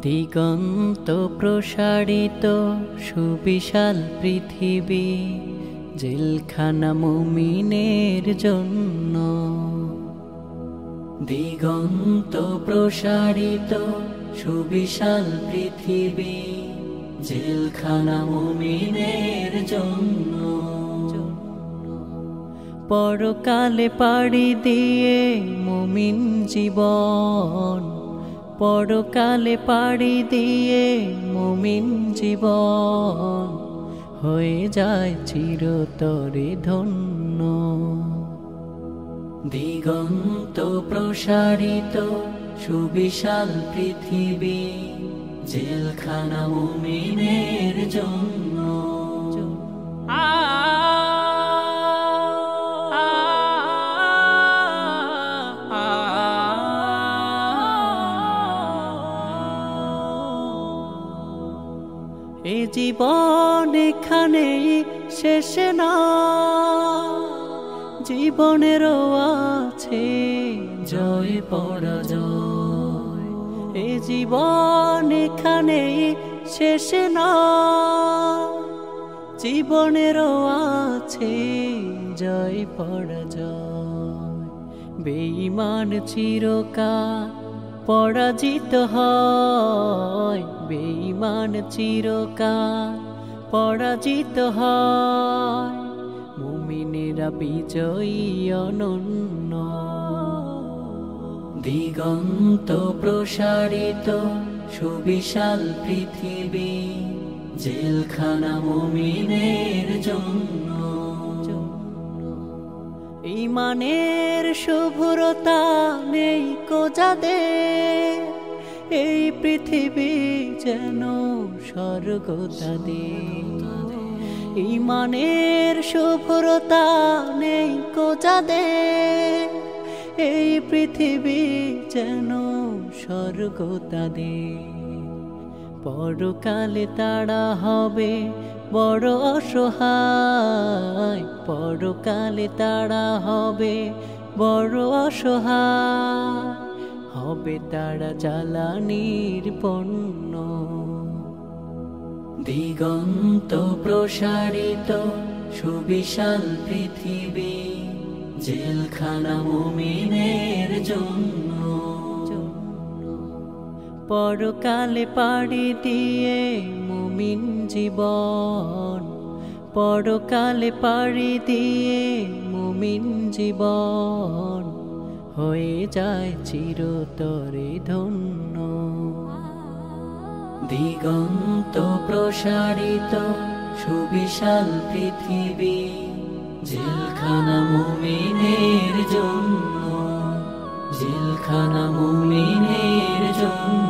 দিগন্ত প্রসারিত সুবিশাল পৃথিবী, জেলখানা মুমিনের জন্য। দিগন্ত প্রসারিত সুবিশাল পৃথিবী, জেলখানা মুমিনের জন্য। পরকালে পাড়ি দিয়ে মুমিন জীবন, পরকালে পাড়ি দিয়ে মুমিন জীবন হয়ে যায় চিরতরে ধন্য। দিগন্ত প্রসারিত সুবিশাল পৃথিবী, জেলখানা মুমিনের জন্য। এ জীবন এখানেই শেষ না, জীবনেরও আছে জয় পরাজয়। এ জীবন এখানেই শেষ না, জীবনেরও আছে জয় পরাজয়। বেঈমান চিরকাল পরাজিত হয়, বেঈমান চিরকাল পরাজিত হয়, মুমিনেরা বিজয়ী অনন্য। দিগন্ত প্রসারিত সুবিশাল পৃথিবী, জেলখানা মুমিনের জন্য। ঈমানের শুভ্রতা নেই কো যাদের, এই পৃথিবী যেন স্বর্গ তাদের। ঈমানের শুভ্রতা নেই কো যাদের, এই পৃথিবী যেন স্বর্গ তাদের। পরকালে তারা হবে বড় অসহায়, পরকালে তারা হবে বড় অসহায়, হবে তারা জ্বালানির পণ্য। দিগন্ত প্রসারিত সুবিশাল পৃথিবী, জেলখানা মুমিনের জন্য। পরকালে পাড়ি দিয়ে মুমিন জীবন, পরকালে পাড়ি দিয়ে মুমিন জীবন হয়ে যায় চিরতরে ধন্য। দিগন্ত প্রসারিত সুবিশাল পৃথিবী, জেলখানা মুমিনের জন্য, জেলখানা মুমিনের জন্য।